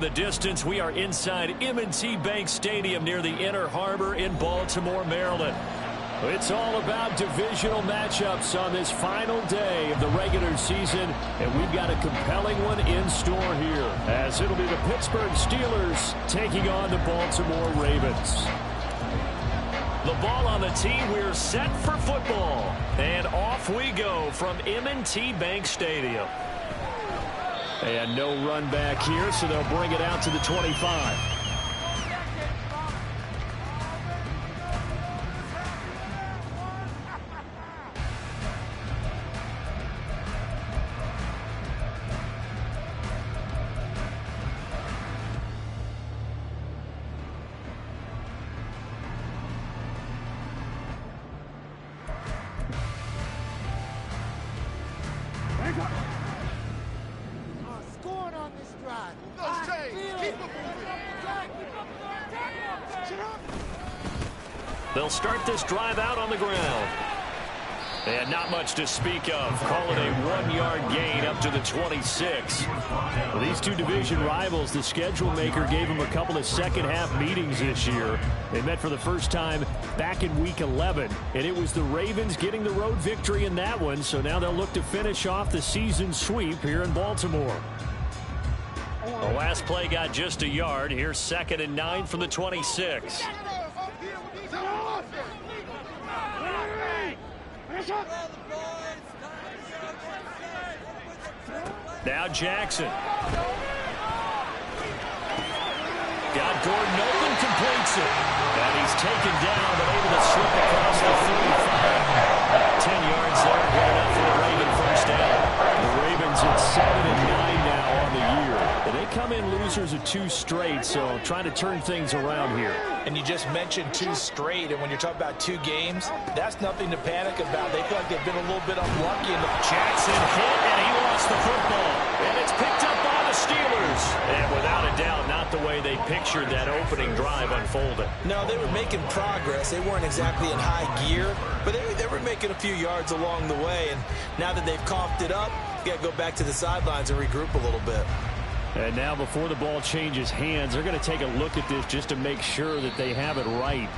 The distance, we are inside M&T Bank Stadium near the Inner Harbor in Baltimore, Maryland. It's all about divisional matchups on this final day of the regular season, and we've got a compelling one in store here, as it'll be the Pittsburgh Steelers taking on the Baltimore Ravens. The ball on the tee, we're set for football, and off we go from M&T Bank Stadium. And no run back here, so they'll bring it out to the 25. They'll start this drive out on the ground. And not much to speak of. Call it a 1-yard gain up to the 26. Well, these two division rivals, the schedule maker gave them a couple of second-half meetings this year. They met for the first time back in Week 11, and it was the Ravens getting the road victory in that one, so now they'll look to finish off the season sweep here in Baltimore. The last play got just a yard. Here's 2nd and 9 from the 26. Now Jackson. Got Gordon open, completes it. And he's taken down, but able to slip across the 35. 10 yards there, good enough for the Raven first down. The Ravens at 7 and 9 now on the year. And they come in losers of 2 straight, so trying to turn things around here. And you just mentioned 2 straight, and when you're talking about 2 games, that's nothing to panic about. They feel like they've been a little bit unlucky. Jackson hit, and he lost the football. And it's picked up by the Steelers. And without a doubt, not the way they pictured that opening drive unfolding. No, they were making progress. They weren't exactly in high gear, but they were making a few yards along the way. And now that they've coughed it up, you got to go back to the sidelines and regroup a little bit. And now before the ball changes hands, they're going to take a look at this just to make sure that they have it right.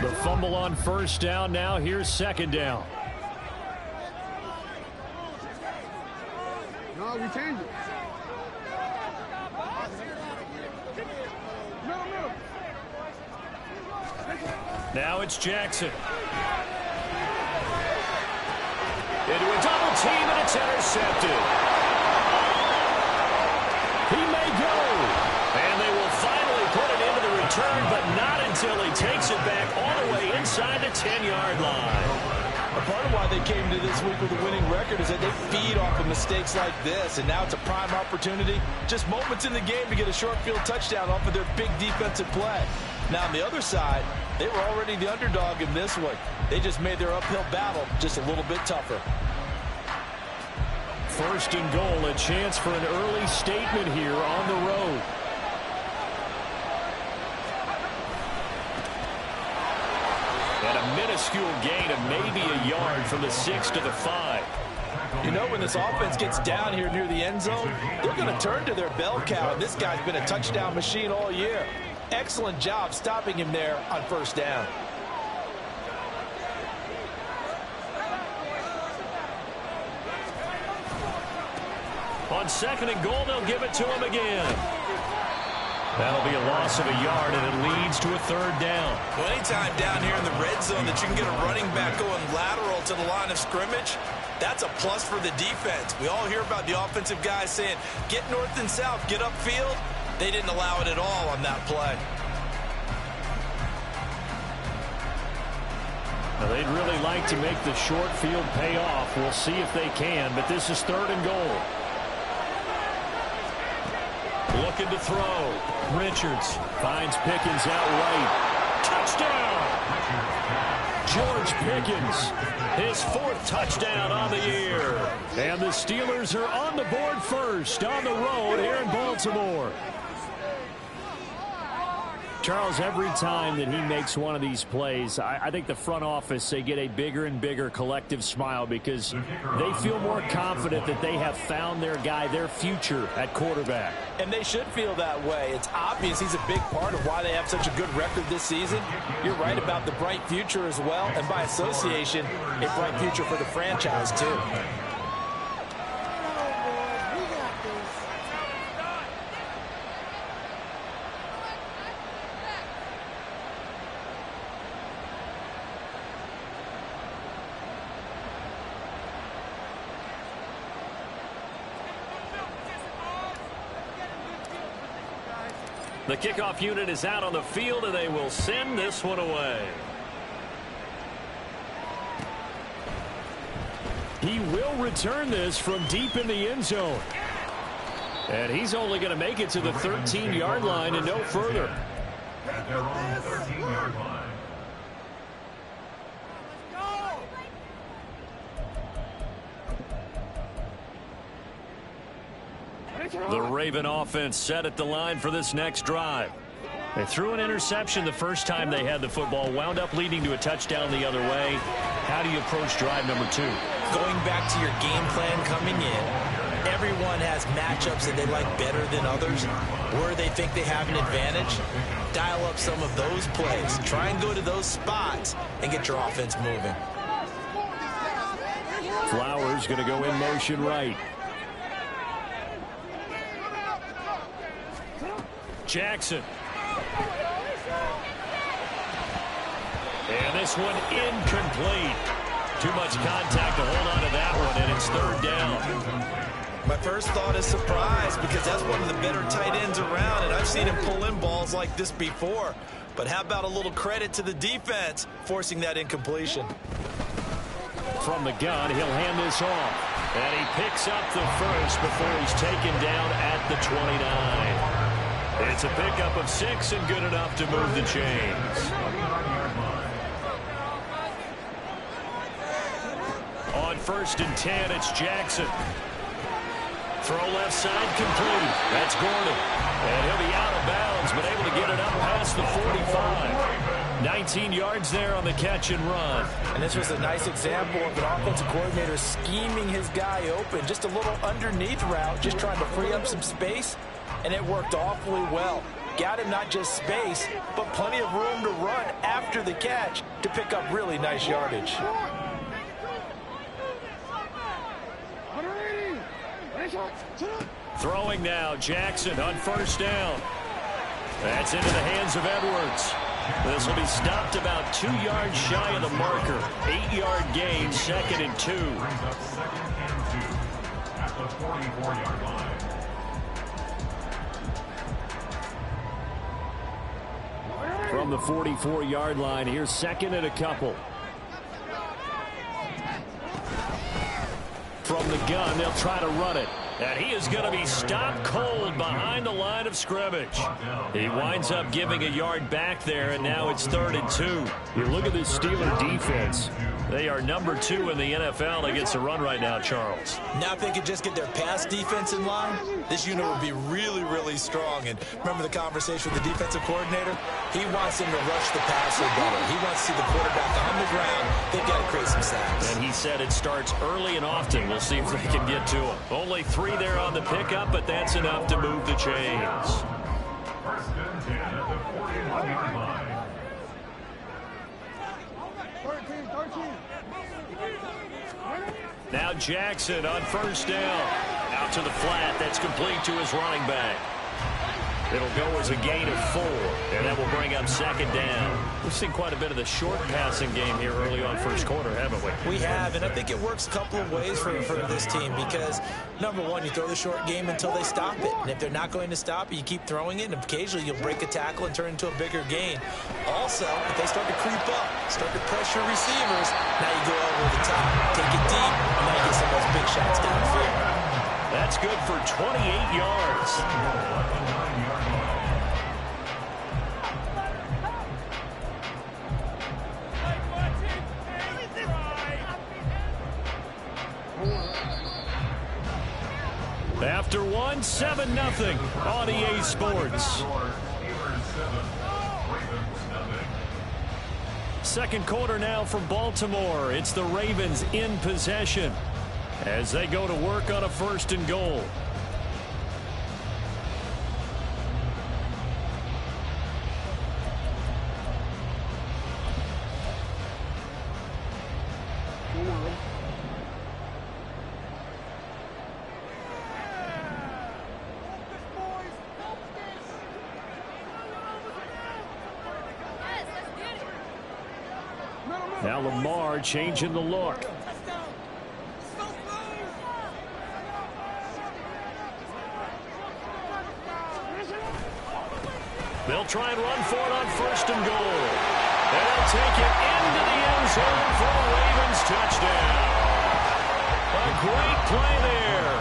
The fumble on first down. Now here's 2nd down. No, we changed it. Now it's Jackson. Into a double team, and it's intercepted. He may go. And they will finally put it into the return, but not until he takes it back all the way inside the 10-yard line. A part of why they came to this week with a winning record is that they feed off of mistakes like this, and now it's a prime opportunity. Just moments in the game to get a short field touchdown off of their big defensive play. Now, on the other side, they were already the underdog in this one. They just made their uphill battle just a little bit tougher. 1st and goal, a chance for an early statement here on the road. And a minuscule gain of maybe a yard from the 6 to the 5. You know, when this offense gets down here near the end zone, they're going to turn to their bell cow, and this guy's been a touchdown machine all year. Excellent job stopping him there on 1st down. On 2nd and goal, they'll give it to him again. That'll be a loss of a yard, and it leads to a 3rd down. Well, anytime down here in the red zone that you can get a running back going lateral to the line of scrimmage, that's a plus for the defense. We all hear about the offensive guys saying, get north and south, get upfield. They didn't allow it at all on that play. Now, they'd really like to make the short field pay off. We'll see if they can, but this is 3rd and goal. Looking to throw. Richards finds Pickens out right. Touchdown! George Pickens, his 4th touchdown on the year. And the Steelers are on the board first on the road here in Baltimore. Charles, every time that he makes one of these plays, I think the front office, they get a bigger and bigger collective smile because they feel more confident that they have found their guy, their future at quarterback. And they should feel that way. It's obvious he's a big part of why they have such a good record this season. You're right about the bright future as well, and by association, a bright future for the franchise too. The kickoff unit is out on the field, and they will send this one away. He will return this from deep in the end zone. And he's only going to make it to the 13-yard line and no further. At their own 13-yard line. The Raven offense set at the line for this next drive. They threw an interception the first time they had the football, wound up leading to a touchdown the other way. How do you approach drive number 2? Going back to your game plan coming in, everyone has matchups that they like better than others, where they think they have an advantage. Dial up some of those plays. Try and go to those spots and get your offense moving. Flowers going to go in motion right. Jackson. And this one incomplete. Too much contact to hold on to that one, and it's third down. My first thought is surprise, because that's one of the better tight ends around, and I've seen him pull in balls like this before. But how about a little credit to the defense forcing that incompletion? From the gun, he'll hand this off. And he picks up the first before he's taken down at the 29. It's a pickup of 6 and good enough to move the chains. On 1st and 10, it's Jackson. Throw left side complete. That's Gordon. And he'll be out of bounds, but able to get it up past the 45. 19 yards there on the catch and run. And this was a nice example of an offensive coordinator scheming his guy open. Just a little underneath route, just trying to free up some space. And it worked awfully well. Got him not just space, but plenty of room to run after the catch to pick up really nice yardage. Throwing now, Jackson on 1st down. That's into the hands of Edwards. This will be stopped about 2 yards shy of the marker. 8-yard gain, 2nd and 2. At the 44-yard line. From the 44-yard line, here's 2nd and a couple. From the gun, they'll try to run it. And he is going to be stopped cold behind the line of scrimmage. He winds up giving a yard back there, and now it's 3rd and 2. You look at this Steeler defense. They are number 2 in the NFL against the run right now, Charles. Now if they could just get their pass defense in line, this unit would be really, really strong. And remember the conversation with the defensive coordinator? He wants them to rush the passer better. He wants to see the quarterback on the ground. They've got to create some sacks. And he said it starts early and often. We'll see if they can get to him. Only 3 there on the pickup, but that's enough to move the chains. 1st and 10 at the 41-yard line. Now Jackson on 1st down. Out to the flat. That's complete to his running back. It'll go as a gain of 4, and that will bring up 2nd down. We've seen quite a bit of the short passing game here early on first quarter, haven't we? We have, and I think it works a couple of ways for this team because, number one, you throw the short game until they stop it. And if they're not going to stop it, you keep throwing it, and occasionally you'll break a tackle and turn it into a bigger gain. Also, if they start to creep up, start to pressure receivers, now you go over the top, take it deep, and now you get some of those big shots downfield. That's good for 28 yards. After 1, 7-0 on EA Sports. Ravens nothing. Second quarter now from Baltimore. It's the Ravens in possession as they go to work on a 1st and goal. Now Lamar changing the look. They'll try and run for it on 1st and goal. And they'll take it into the end zone for a Ravens touchdown. A great play there.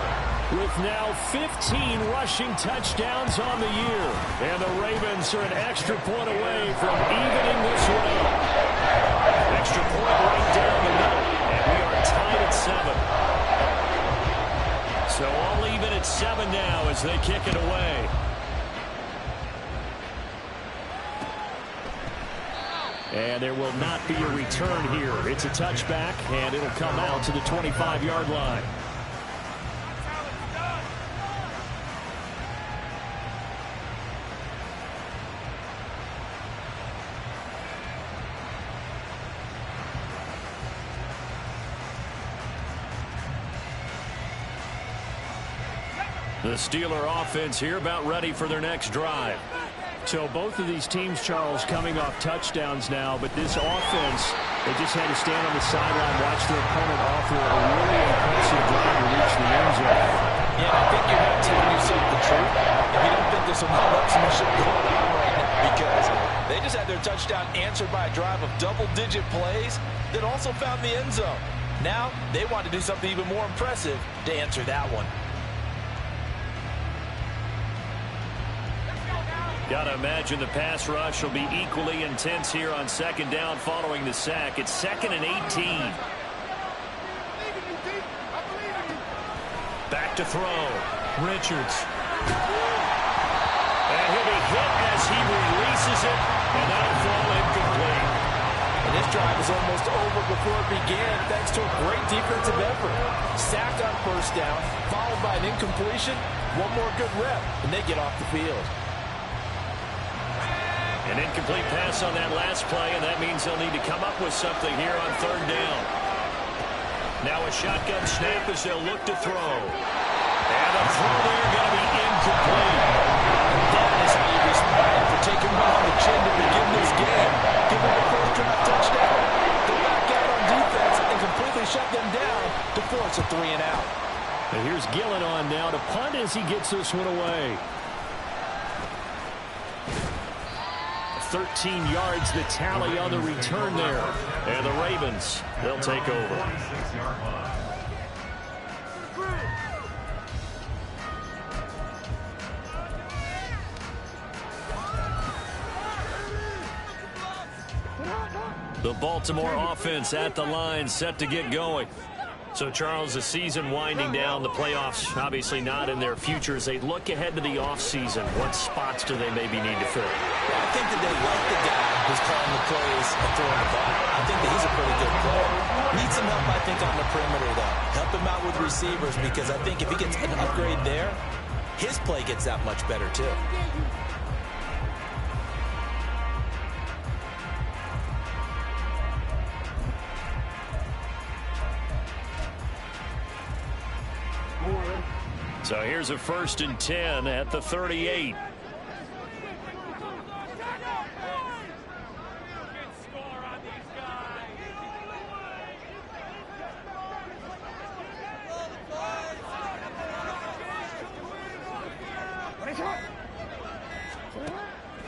With now 15 rushing touchdowns on the year. And the Ravens are an extra point away from evening this one up. Extra point right down the middle. And we are tied at 7. So all even at 7 now as they kick it away. And there will not be a return here. It's a touchback, and it'll come out to the 25-yard line. The Steeler offense here about ready for their next drive. So both of these teams, Charles, coming off touchdowns now, but this offense, they just had to stand on the sideline, watch their opponent offer a really impressive drive to reach the end zone. Yeah, I think you're not telling yourself the truth if you don't think there's some upsmanship going on right now, because they just had their touchdown answered by a drive of double-digit plays that also found the end zone. Now they want to do something even more impressive to answer that one. Got to imagine the pass rush will be equally intense here on 2nd down following the sack. It's 2nd and 18. Back to throw. Richards. And he'll be hit as he releases it, and that'll fall incomplete. And this drive is almost over before it began thanks to a great defensive effort. Sacked on 1st down, followed by an incompletion. One more good rep, and they get off the field. An incomplete pass on that last play, and that means they'll need to come up with something here on 3rd down. Now a shotgun snap as they'll look to throw. And a throw there going to be incomplete. That is how you respond for taking one on the chin to begin this game. Give them a first-drive touchdown. They back out on defense and completely shut them down to force a 3-and-out. And here's Gillen on now to punt as he gets this one away. 13 yards the tally on the return there. And the Ravens, they'll take over. 46-yard line. The Baltimore offense at the line, set to get going. So, Charles, the season winding down, the playoffs obviously not in their future. As they look ahead to the offseason, what spots do they maybe need to fill? I think that they like the guy who's calling the plays and throwing the ball. I think that he's a pretty good player. Needs some help, I think, on the perimeter, though. Help him out with receivers, because I think if he gets an upgrade there, his play gets that much better, too. So here's a 1st and 10 at the 38.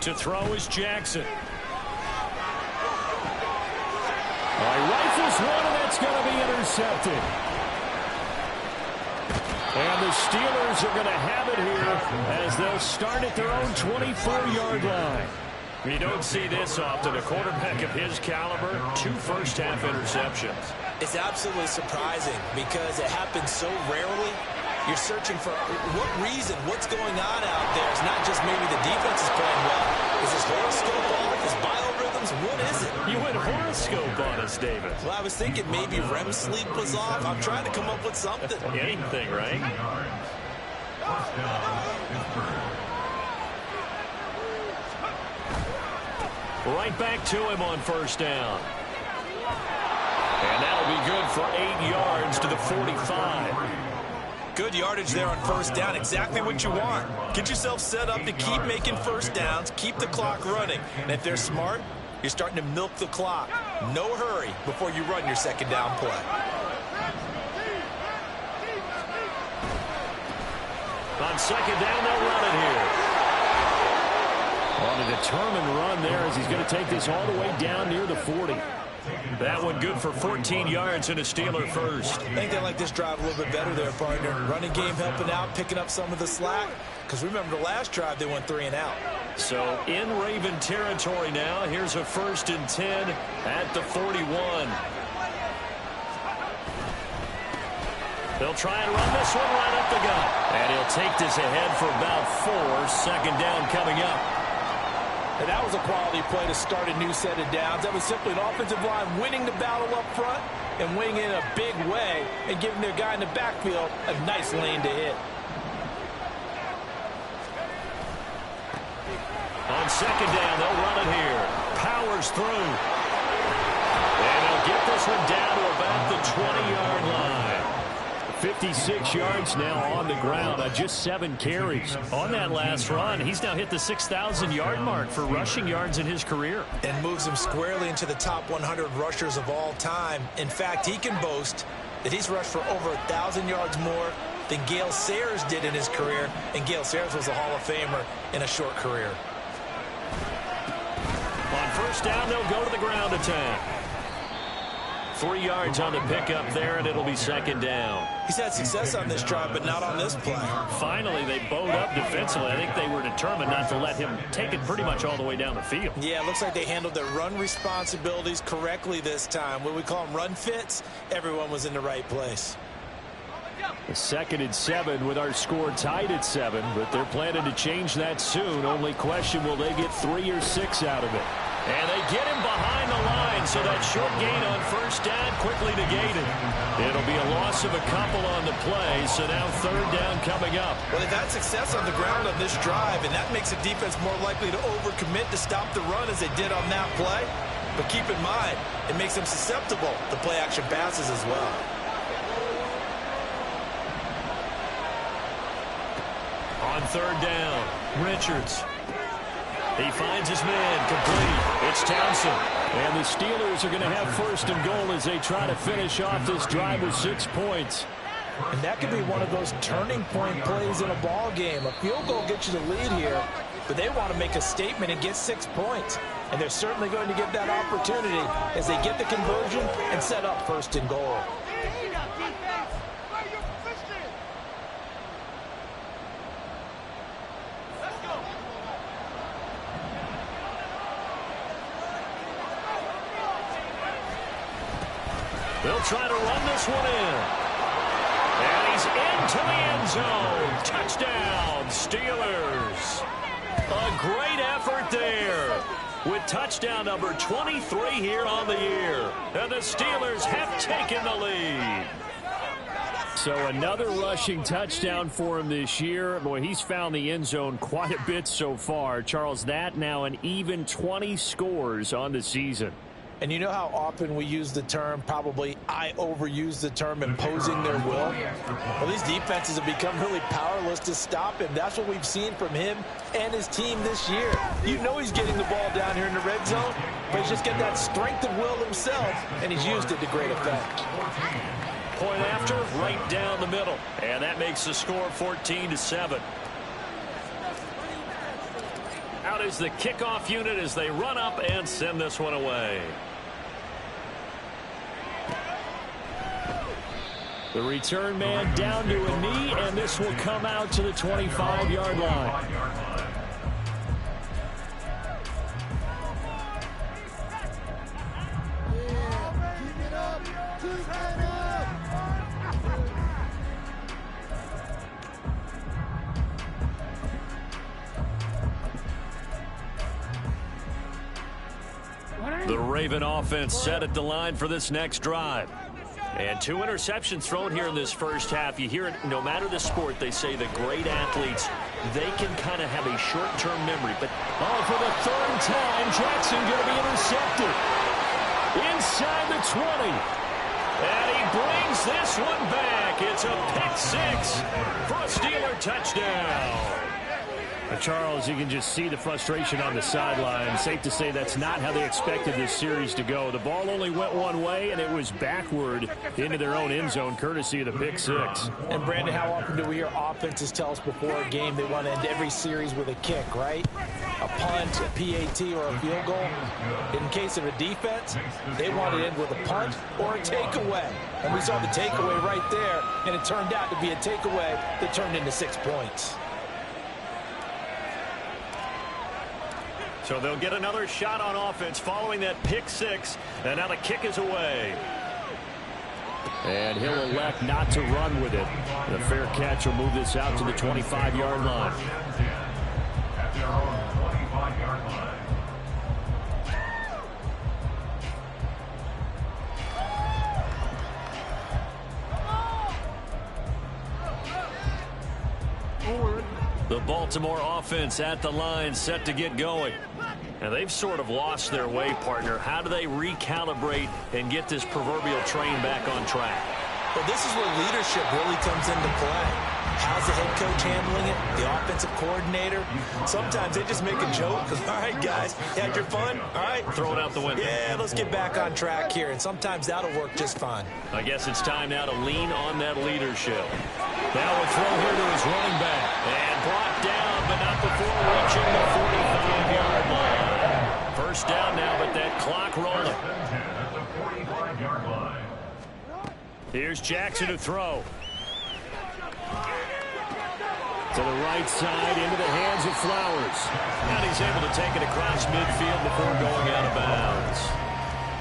To throw is Jackson. He rifles one, and that's going to be intercepted. And the Steelers are going to have it here as they'll start at their own 24-yard line. You don't see this often. A quarterback of his caliber, 2 first-half interceptions. It's absolutely surprising because it happens so rarely. You're searching for what reason, what's going on out there. It's not just maybe the defense is playing well. Is his horoscope all this, David? Well, I was thinking maybe REM sleep was off. I'm trying to come up with something. Anything, right? Right back to him on first down. And that'll be good for 8 yards to the 45. Good yardage there on first down. Exactly what you want. Get yourself set up to keep making first downs, keep the clock running. And if they're smart, you're starting to milk the clock. No hurry before you run your second down play. On second down, they'll run it here. On a determined run there as he's going to take this all the way down near the 40. That one good for 14 yards and a Steeler first. I think they like this drive a little bit better there, partner. Running game helping out, picking up some of the slack. Because remember the last drive, they went 3 and out. So in Raven territory now. Here's a 1st and 10 at the 41. They'll try and run this one right up the gut. And he'll take this ahead for about 4. Second down coming up. And that was a quality play to start a new set of downs. That was simply an offensive line winning the battle up front and winning in a big way and giving their guy in the backfield a nice lane to hit. On second down, they'll run it here. Powers through. And they'll get this one down to about the 20-yard line. 56 yards now on the ground on just 7 carries. On that last run, he's now hit the 6,000-yard mark for rushing yards in his career. And moves him squarely into the top 100 rushers of all time. In fact, he can boast that he's rushed for over 1,000 yards more than Gale Sayers did in his career. And Gale Sayers was a Hall of Famer in a short career. On first down, they'll go to the ground attack. 3 yards on the pickup there, and it'll be second down. He's had success on this drive, but not on this play. Finally, they bowed up defensively. I think they were determined not to let him take it pretty much all the way down the field. Yeah, it looks like they handled their run responsibilities correctly this time. What we call them run fits, everyone was in the right place. The 2nd and 7 with our score tied at 7, but they're planning to change that soon. Only question, will they get 3 or 6 out of it? And they get him behind the line, so that short gain on first down quickly negated. It'll be a loss of a couple on the play, so now 3rd down coming up. Well, they've had success on the ground on this drive, and that makes the defense more likely to overcommit to stop the run as they did on that play. But keep in mind, it makes them susceptible to play-action passes as well. On 3rd down, Richards. He finds his man, complete. It's Townsend. And the Steelers are going to have 1st and goal as they try to finish off this drive with 6 points. And that could be one of those turning point plays in a ball game. A field goal gets you the lead here, but they want to make a statement and get 6 points. And they're certainly going to get that opportunity as they get the conversion and set up 1st and goal. They'll try to run this one in. And he's into the end zone. Touchdown, Steelers. A great effort there. With touchdown number 23 here on the year. And the Steelers have taken the lead. So another rushing touchdown for him this year. Boy, he's found the end zone quite a bit so far. Charles, that now an even 20 scores on the season. And you know how often we use the term, probably I overuse the term, imposing their will? Well, these defenses have become really powerless to stop him. That's what we've seen from him and his team this year. You know he's getting the ball down here in the red zone, but he's just got that strength of will himself, and he's used it to great effect. Point after, right down the middle. And that makes the score 14-7. Out is the kickoff unit as they run up and send this one away. The return man down to a knee, and this will come out to the 25-yard line. The Raven offense set at the line for this next drive. And 2 interceptions thrown here in this first half. You hear it, no matter the sport, they say the great athletes, they can kind of have a short-term memory. But for the 3rd time, Jackson going to be intercepted. Inside the 20. And he brings this one back. It's a pick 6 for a Steeler touchdown. Charles, you can just see the frustration on the sideline. Safe to say that's not how they expected this series to go. The ball only went one way, and it was backward into their own end zone, courtesy of the pick 6. And, Brandon, how often do we hear offenses tell us before a game they want to end every series with a kick, right? A punt, a PAT, or a field goal. In case of a defense, they want to end with a punt or a takeaway. And we saw the takeaway right there, and it turned out to be a takeaway that turned into 6 points. So they'll get another shot on offense following that pick 6. And now the kick is away. And he'll elect not to run with it. The fair catch will move this out to the 25-yard line. At their own 25-yard line. The Baltimore offense at the line, set to get going. And they've sort of lost their way, partner. How do they recalibrate and get this proverbial train back on track? Well, this is where leadership really comes into play. How's the head coach handling it? The offensive coordinator? Sometimes they just make a joke. All right, guys, you had your fun? All right. Throw it out the window. Yeah, let's get back on track here. And sometimes that'll work just fine. I guess it's time now to lean on that leadership. Now a throw here to his running back. And brought down, but not before reaching the 45-yard line. First down now, but that clock rolling. At the 45-yard line. Here's Jackson to throw. To the right side, into the hands of Flowers. And he's able to take it across midfield before going out of bounds.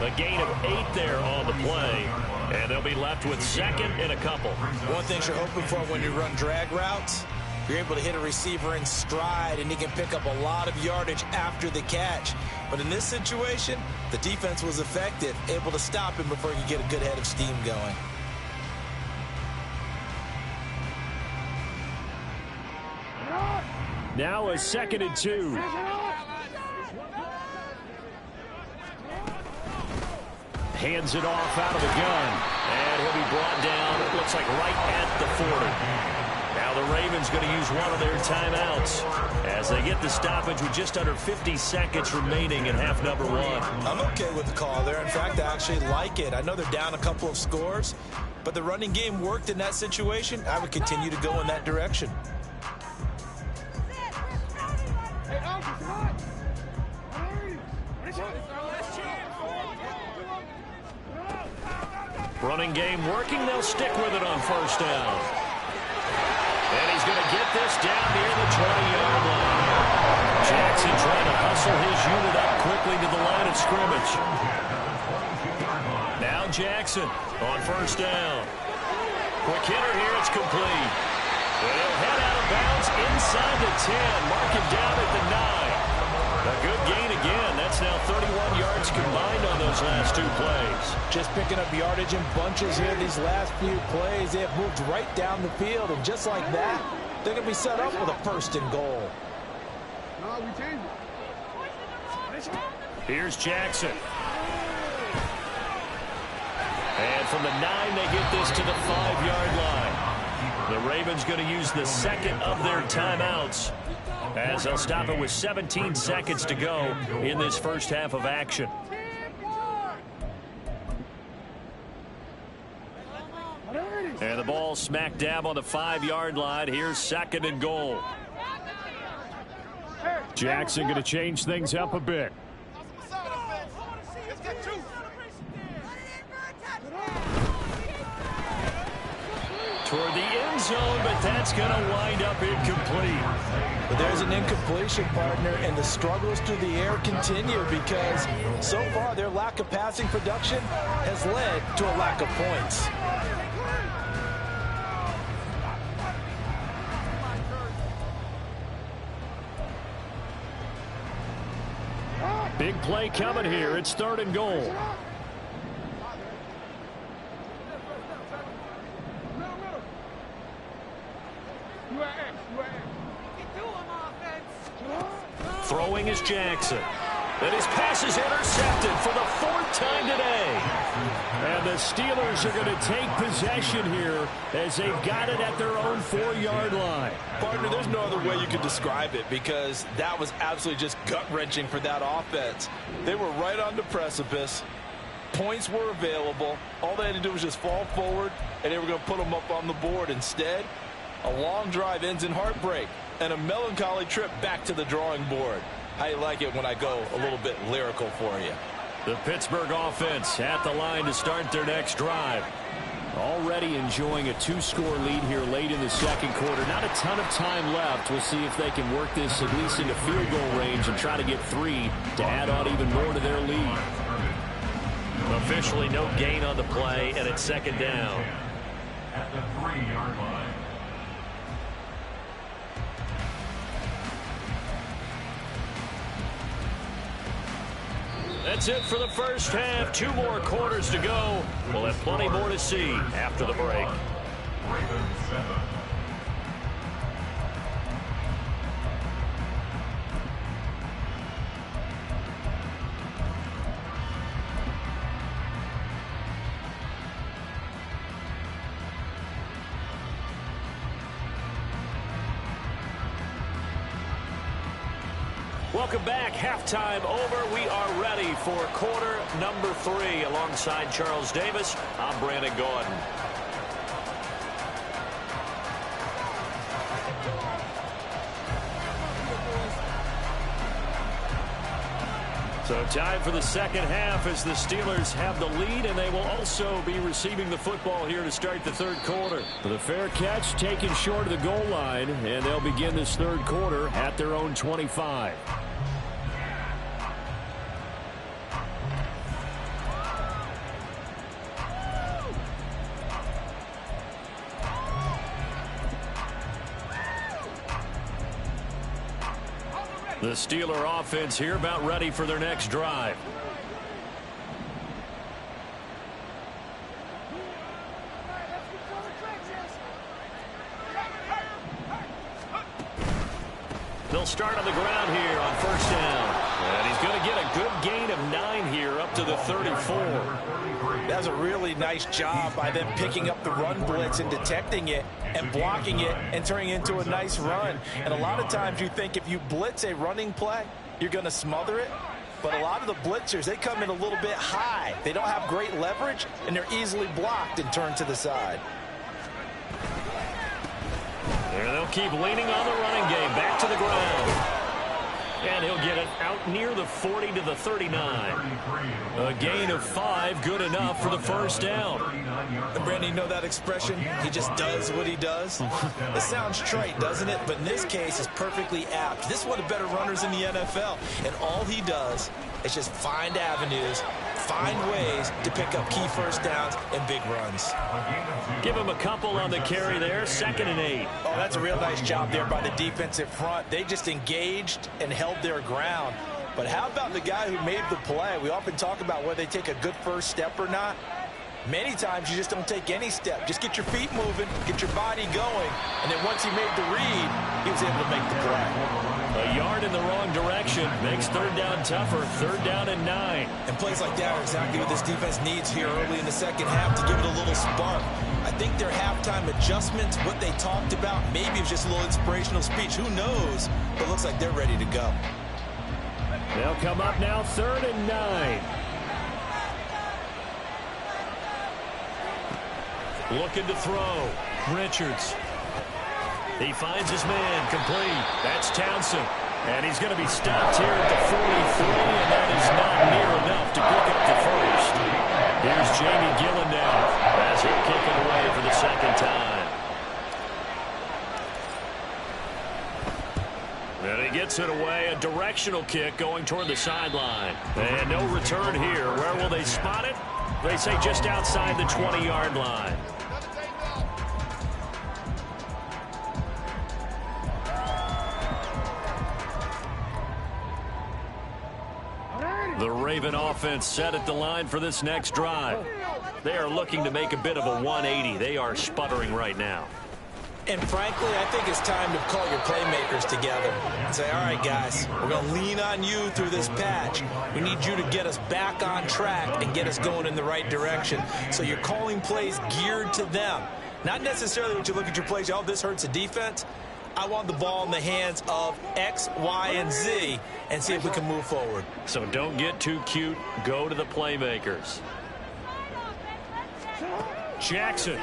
A gain of 8 there on the play. And they'll be left with 2nd and a couple. One thing you're hoping for when you run drag routes, you're able to hit a receiver in stride, and he can pick up a lot of yardage after the catch. But in this situation, the defense was effective, able to stop him before he could get a good head of steam going. Now a 2nd and 2. Hands it off out of the gun. And he'll be brought down, it looks like right at the 40. Now the Ravens going to use one of their timeouts as they get the stoppage with just under 50 seconds remaining in half number 1. I'm okay with the call there. In fact, I actually like it. I know they're down a couple of scores, but the running game worked in that situation. I would continue to go in that direction. Running game working. They'll stick with it on first down. And he's going to get this down near the 20-yard line. Jackson trying to hustle his unit up quickly to the line of scrimmage. Now Jackson on first down. Quick hitter here. It's complete. They'll head out of bounds inside the 10. Mark him down at the 9. A good gain again. That's now 31 yards combined on those last 2 plays. Just picking up yardage in bunches here these last few plays. They have moved right down the field, and just like that, they're going to be set up with a 1st and goal. Here's Jackson. And from the 9, they get this to the 5-yard line. The Ravens going to use the 2nd of their timeouts, as they'll stop it with 17 seconds to go in this first half of action. And the ball smack dab on the 5-yard line. Here's 2nd and goal. Jackson going to change things up a bit. Toward the end zone, but that's going to wind up incomplete. But there's an incompletion, partner, and the struggles through the air continue because so far their lack of passing production has led to a lack of points. Big play coming here. It's 3rd and goal. Throwing is Jackson. And his pass is intercepted for the 4th time today. And the Steelers are going to take possession here as they've got it at their own 4-yard line. Partner, there's no other way you could describe it because that was absolutely just gut-wrenching for that offense. They were right on the precipice. Points were available. All they had to do was just fall forward, and they were going to put them up on the board. Instead, a long drive ends in heartbreak and a melancholy trip back to the drawing board. I like it when I go a little bit lyrical for you. The Pittsburgh offense at the line to start their next drive. Already enjoying a 2-score lead here late in the 2nd quarter. Not a ton of time left. We'll see if they can work this at least into field goal range and try to get 3 to add on even more to their lead. Officially no gain on the play, and it's 2nd down. At the 3-yard line. That's it for the first half. 2 more quarters to go. We'll have plenty more to see after the break. Ravens 7. Welcome back. Halftime over. We are ready for quarter number 3. Alongside Charles Davis, I'm Brandon Gordon. So time for the 2nd half as the Steelers have the lead, and they will also be receiving the football here to start the 3rd quarter. The fair catch taken short of the goal line, and they'll begin this 3rd quarter at their own 25. The Steeler offense here about ready for their next drive. They'll start on the ground here on 1st down. And he's going to get a good gain of 9 here up to the 34. That's a really nice job by them picking up the run blitz and detecting it and blocking it and turning it into a nice run. And a lot of times you think if you blitz a running play, you're going to smother it. But a lot of the blitzers, they come in a little bit high. They don't have great leverage, and they're easily blocked and turned to the side. There they'll keep leaning on the running game. Back to the ground. And he'll get it out near the 40 to the 39. A gain of 5, good enough for the 1st down. And Brandon, you know that expression? He just does what he does. It sounds trite, doesn't it? But in this case, it's perfectly apt. This is one of the better runners in the NFL. And all he does is just find avenues, find ways to pick up key 1st downs and big runs. Give him a couple on the carry there. 2nd and 8. Oh, that's a real nice job there by the defensive front. They just engaged and held their ground. But how about the guy who made the play? We often talk about whether they take a good 1st step or not. Many times you just don't take any step. Just get your feet moving, get your body going, and then once he made the read, he was able to make the play. A yard in the wrong direction makes 3rd down tougher. 3rd down and 9. And plays like that are exactly what this defense needs here early in the 2nd half to give it a little spark. I think their halftime adjustments, what they talked about, maybe it was just a little inspirational speech. Who knows? But it looks like they're ready to go. They'll come up now 3rd and 9. Looking to throw. Richards. He finds his man complete. That's Townsend. And he's going to be stopped here at the 43, and that is not near enough to pick up the 1st. Here's Jamie Gillen now as he'll kick it away for the 2nd time. And he gets it away, a directional kick going toward the sideline. And no return here. Where will they spot it? They say just outside the 20-yard line. The Raven offense set at the line for this next drive. They are looking to make a bit of a 180. They are sputtering right now. And frankly, I think it's time to call your playmakers together and say, all right, guys, we're going to lean on you through this patch. We need you to get us back on track and get us going in the right direction. So you're calling plays geared to them. Not necessarily when you look at your plays, oh, this hurts the defense. I want the ball in the hands of X, Y, and Z and see if we can move forward. So don't get too cute. Go to the playmakers. Jackson.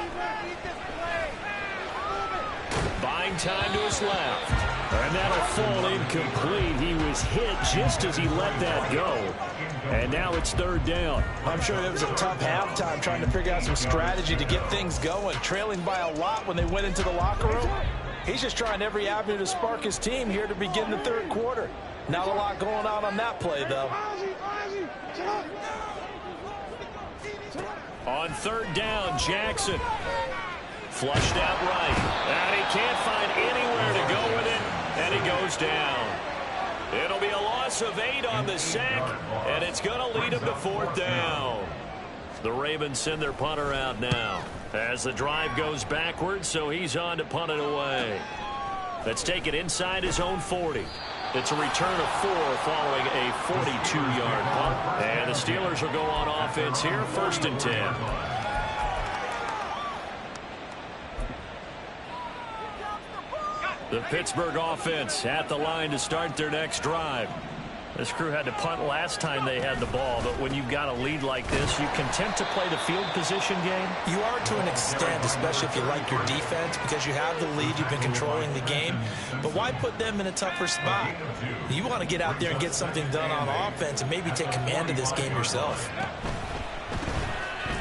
Buying time to his left. And that'll fall incomplete. He was hit just as he let that go. And now it's third down. I'm sure it was a tough halftime trying to figure out some strategy to get things going. Trailing by a lot when they went into the locker room. He's just trying every avenue to spark his team here to begin the third quarter. Not a lot going on that play, though. On third down, Jackson. Flushed out right. And he can't find anywhere to go with it. And he goes down. It'll be a loss of 8 on the sack. And it's going to lead him to fourth down. The Ravens send their punter out now. As the drive goes backwards, so he's on to punt it away. Let's take it inside his own 40. It's a return of 4 following a 42-yard punt. And the Steelers will go on offense here, 1st and 10. The Pittsburgh offense at the line to start their next drive. This crew had to punt last time they had the ball, but when you've got a lead like this, you content to play the field position game? You are to an extent, especially if you like your defense, because you have the lead, you've been controlling the game. But why put them in a tougher spot? You want to get out there and get something done on offense and maybe take command of this game yourself.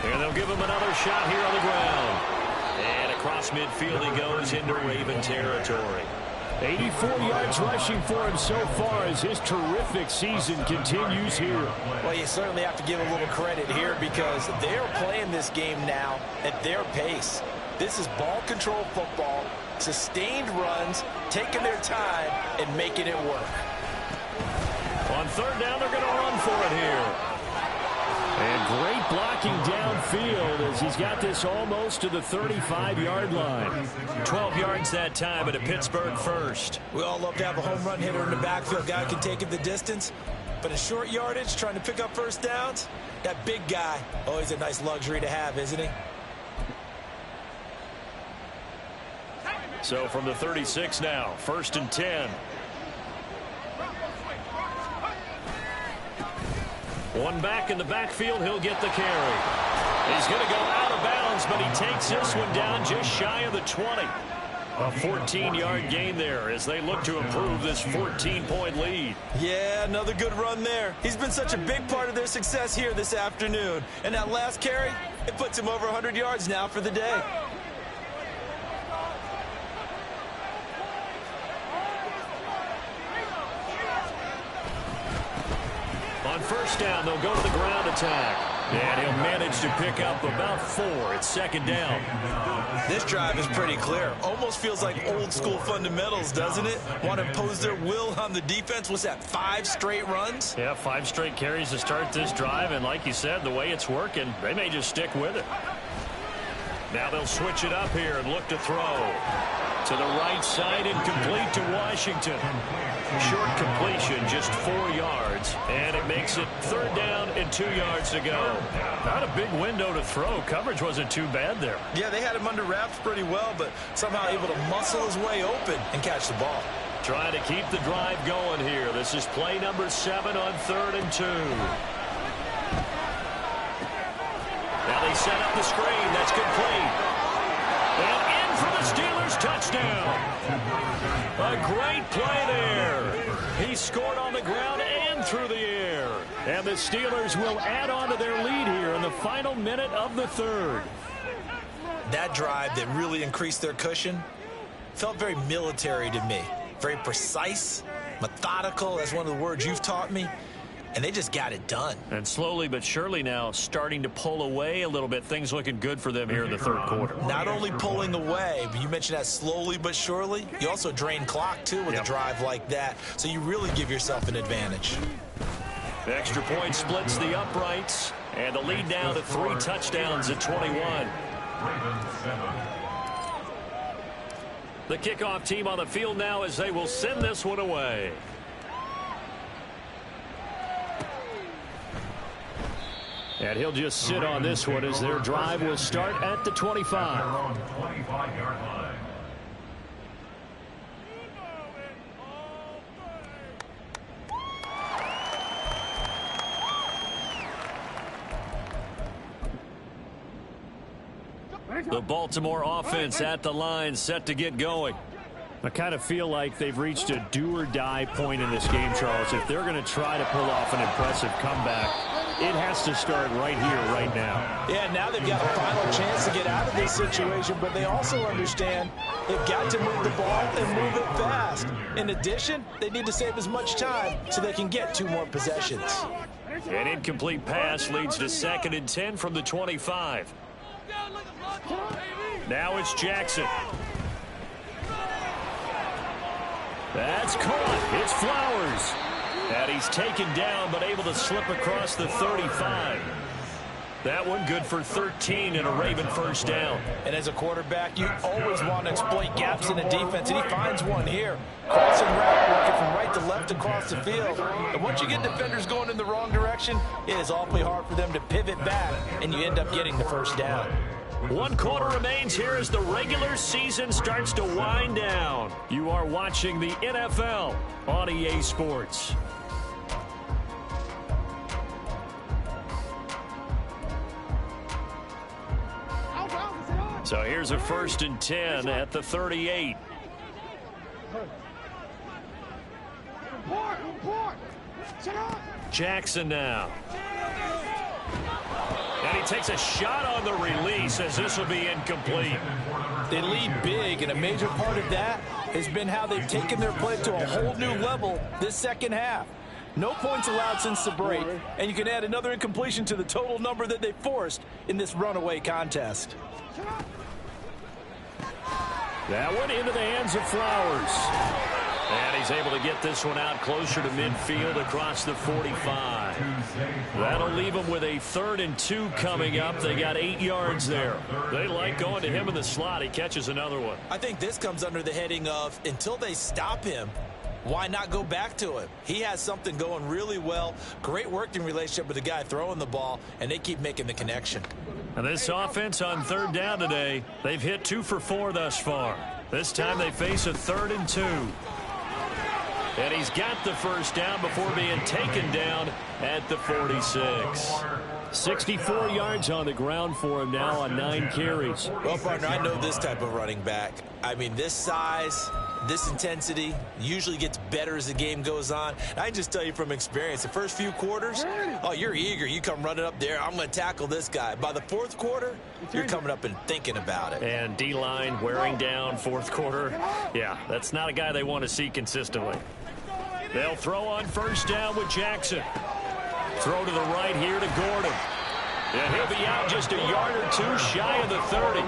And they'll give him another shot here on the ground. And across midfield he goes into Raven territory. 84 yards rushing for him so far as his terrific season continues here. Well, you certainly have to give a little credit here because they're playing this game now at their pace. This is ball control football, sustained runs, taking their time and making it work. On third down, they're going to run for it here. And great blocking downfield as he's got this almost to the 35-yard line. 12 yards that time at a Pittsburgh first. We all love to have a home run hitter in the backfield. Guy can take it the distance. But in short yardage, trying to pick up first downs, that big guy, always a nice luxury to have, isn't he? So from the 36 now, 1st and 10. One back in the backfield, he'll get the carry. He's going to go out of bounds, but he takes this one down just shy of the 20. A 14-yard gain there as they look to improve this 14-point lead. Yeah, another good run there. He's been such a big part of their success here this afternoon. And that last carry, it puts him over 100 yards now for the day. On first down, they'll go to the ground attack. And he'll manage to pick up about 4. It's 2nd down. This drive is pretty clear. Almost feels like old school fundamentals, doesn't it? Want to impose their will on the defense. What's that, 5 straight runs? Yeah, 5 straight carries to start this drive. And like you said, the way it's working, they may just stick with it. Now they'll switch it up here and look to throw. To the right side and complete to Washington. Short completion, just 4 yards. And it makes it 3rd down and 2 yards to go. Not a big window to throw. Coverage wasn't too bad there. Yeah, they had him under wraps pretty well, but somehow able to muscle his way open and catch the ball. Trying to keep the drive going here. This is play number 7 on 3rd and 2. Now they set up the screen. That's complete. And in for the Steelers touchdown. A great play there. He scored on the ground and through the air. And the Steelers will add on to their lead here in the final minute of the 3rd. That drive that really increased their cushion felt very military to me. Very precise, methodical, that's one of the words you've taught me. And they just got it done. And slowly but surely now starting to pull away a little bit. Things looking good for them here in the 3rd quarter. Not only pulling away, but you mentioned that slowly but surely. You also drain clock, too, with a drive like that. So you really give yourself an advantage. Extra point splits the uprights, and the lead now to 3 touchdowns at 21. The kickoff team on the field now as they will send this one away. And he'll just sit on this one as their drive will start at the 25. The Baltimore offense at the line, set to get going. I kind of feel like they've reached a do-or-die point in this game, Charles. If they're going to try to pull off an impressive comeback, it has to start right here, right now. Yeah, now they've got a final chance to get out of this situation, but they also understand they've got to move the ball and move it fast. In addition, they need to save as much time so they can get 2 more possessions. An incomplete pass leads to 2nd and 10 from the 25. Now it's Jackson. That's caught. It's Flowers. And he's taken down but able to slip across the 35. That one good for 13 and a Raven first down. And as a quarterback, you always want to exploit gaps in the defense, and he finds one here. Crossing route, working from right to left across the field. And once you get defenders going in the wrong direction, it is awfully hard for them to pivot back, and you end up getting the first down. 1 quarter remains here as the regular season starts to wind down. You are watching the NFL on EA Sports. So here's a 1st and 10 at the 38. Jackson now. And he takes a shot on the release as this will be incomplete. They lead big, and a major part of that has been how they've taken their play to a whole new level this second half. No points allowed since the break, and you can add another incompletion to the total number that they forced in this runaway contest. That one into the hands of Flowers. And he's able to get this one out closer to midfield across the 45. That'll leave them with a 3rd and 2 coming up. They got 8 yards there. They like going to him in the slot. He catches another one. I think this comes under the heading of until they stop him, why not go back to him? He has something going really well. Great working relationship with the guy throwing the ball, and they keep making the connection. And this offense on 3rd down today, they've hit 2 for 4 thus far. This time they face a 3rd and 2. And he's got the first down before being taken down at the 46. 64 yards on the ground for him now on 9 carries. Well, partner, I know this type of running back. I mean, this size, this intensity usually gets better as the game goes on. And I can just tell you from experience, the first few quarters, oh, you're eager. You come running up there, I'm going to tackle this guy. By the 4th quarter, you're coming up and thinking about it. And D-line wearing down 4th quarter. Yeah, that's not a guy they want to see consistently. They'll throw on first down with Jackson. Throw to the right here to Gordon. And he'll be out just a yard or 2 shy of the 30.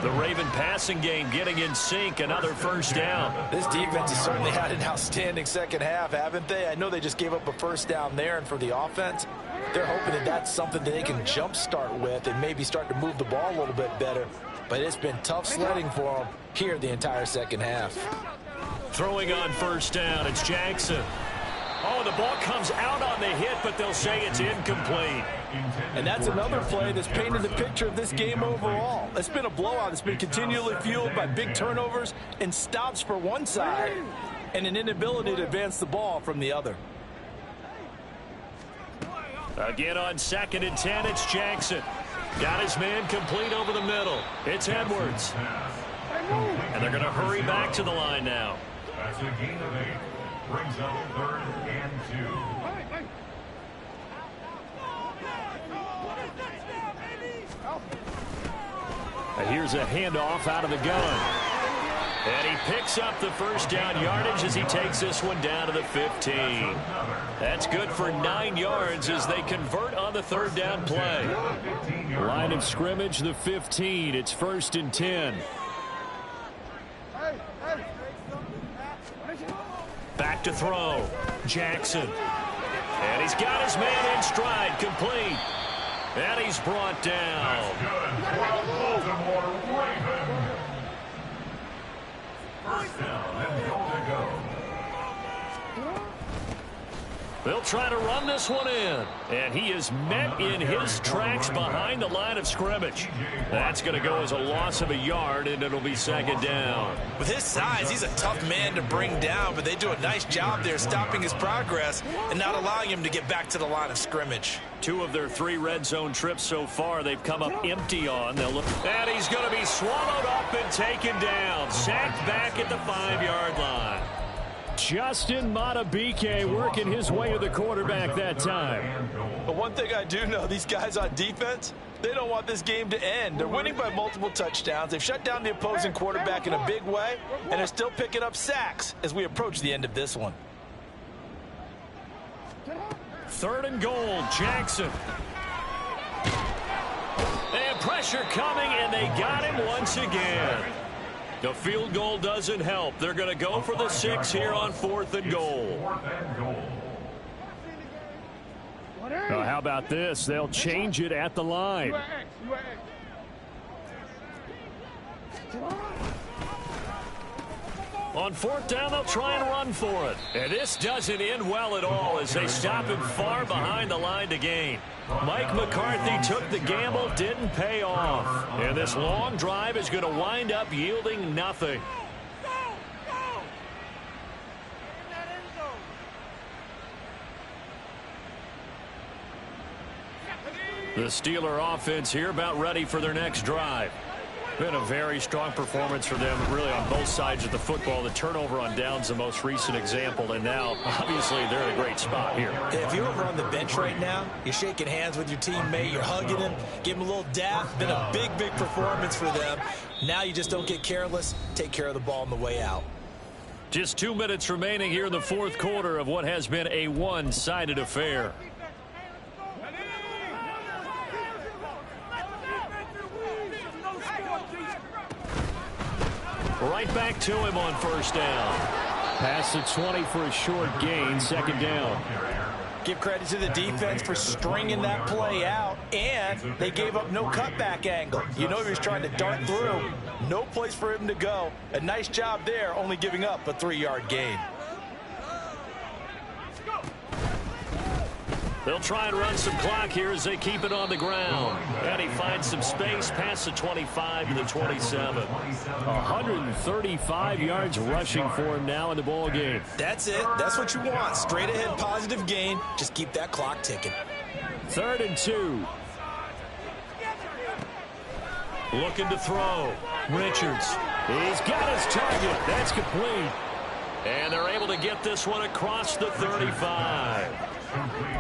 The Raven passing game getting in sync. Another first down. This defense has certainly had an outstanding second half, haven't they? I know they just gave up a first down there, and for the offense, they're hoping that that's something that they can jumpstart with and maybe start to move the ball a little bit better. But it's been tough sledding for them here the entire second half. Throwing on first down, it's Jackson. Oh, the ball comes out on the hit, but they'll say it's incomplete. And that's another play that's painted the picture of this game overall. It's been a blowout. It's been continually fueled by big turnovers and stops for one side and an inability to advance the ball from the other. Again on 2nd and 10, it's Jackson. Got his man complete over the middle. It's Edwards. And they're going to hurry back to the line now. That's a gain of 8. Brings up 3rd and 2. And here's a handoff out of the gun. And he picks up the first down yardage as he takes this one down to the 15. That's good for 9 yards as they convert on the 3rd down play. Line of scrimmage, the 15. It's 1st and 10. Back to throw. Jackson. And he's got his man in stride, complete. And he's brought down. That's good. Baltimore Ravens. First down and goal to go. They'll try to run this one in. And he is met in his tracks behind the line of scrimmage. That's going to go as a loss of a yard, and it'll be second down. With his size, he's a tough man to bring down, but they do a nice job there stopping his progress and not allowing him to get back to the line of scrimmage. 2 of their 3 red zone trips so far, they've come up empty on. They'll look, and he's going to be swallowed up and taken down. Sacked back at the 5-yard line. Justin Matabike working his way to the quarterback that time. But one thing I do know, these guys on defense, they don't want this game to end. They're winning by multiple touchdowns. They've shut down the opposing quarterback in a big way, and they're still picking up sacks as we approach the end of this one. 3rd and goal, Jackson. And pressure coming, and they got him once again. The field goal doesn't help. They're going to go for the 6 here on 4th and goal. Now, how about this? They'll change it at the line. On 4th down, they'll try and run for it. And this doesn't end well at all as they stop him far behind the line to gain. Mike McCarthy took the gamble, didn't pay off. And this long drive is going to wind up yielding nothing. The Steeler offense here about ready for their next drive. Been a very strong performance for them, really, on both sides of the football. The turnover on downs, the most recent example, and now, obviously, they're in a great spot here. If you're over on the bench right now, you're shaking hands with your teammate, you're hugging him, give him a little dap. Been a big, big performance for them. Now you just don't get careless. Take care of the ball on the way out. Just 2 minutes remaining here in the 4th quarter of what has been a one-sided affair. Right back to him on 1st down. Past the 20 for a short gain, 2nd down. Give credit to the defense for stringing that play out, and they gave up no cutback angle. You know he was trying to dart through. No place for him to go. A nice job there, only giving up a 3-yard gain. They'll try and run some clock here as they keep it on the ground. And he finds some space past the 25 to the 27. 135 yards rushing for him now in the ball game. That's it. That's what you want. Straight ahead positive gain. Just keep that clock ticking. 3rd and 2. Looking to throw. Richards. He's got his target. That's complete. And they're able to get this one across the 35.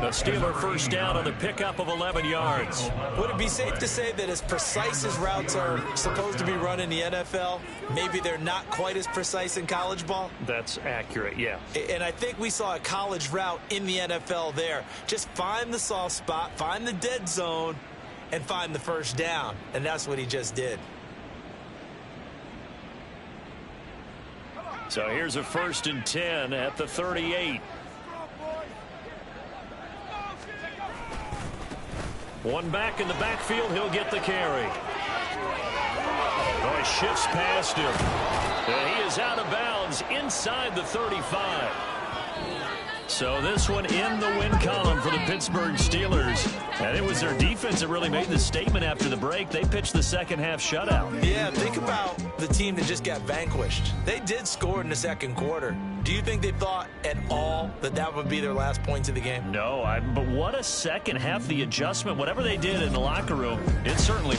The Steeler 1st down on the pickup of 11 yards. Would it be safe to say that as precise as routes are supposed to be run in the NFL, maybe they're not quite as precise in college ball? That's accurate, yeah. And I think we saw a college route in the NFL there. Just find the soft spot, find the dead zone, and find the 1st down. And that's what he just did. So here's a 1st and 10 at the 38. One back in the backfield, he'll get the carry. Oh, he shifts past him. And he is out of bounds inside the 35. So this one in the win column for the Pittsburgh Steelers. And it was their defense that really made the statement after the break. They pitched the second half shutout. Yeah, think about the team that just got vanquished. They did score in the 2nd quarter. Do you think they thought at all that that would be their last points of the game? No, but what a second half, the adjustment, whatever they did in the locker room, it certainly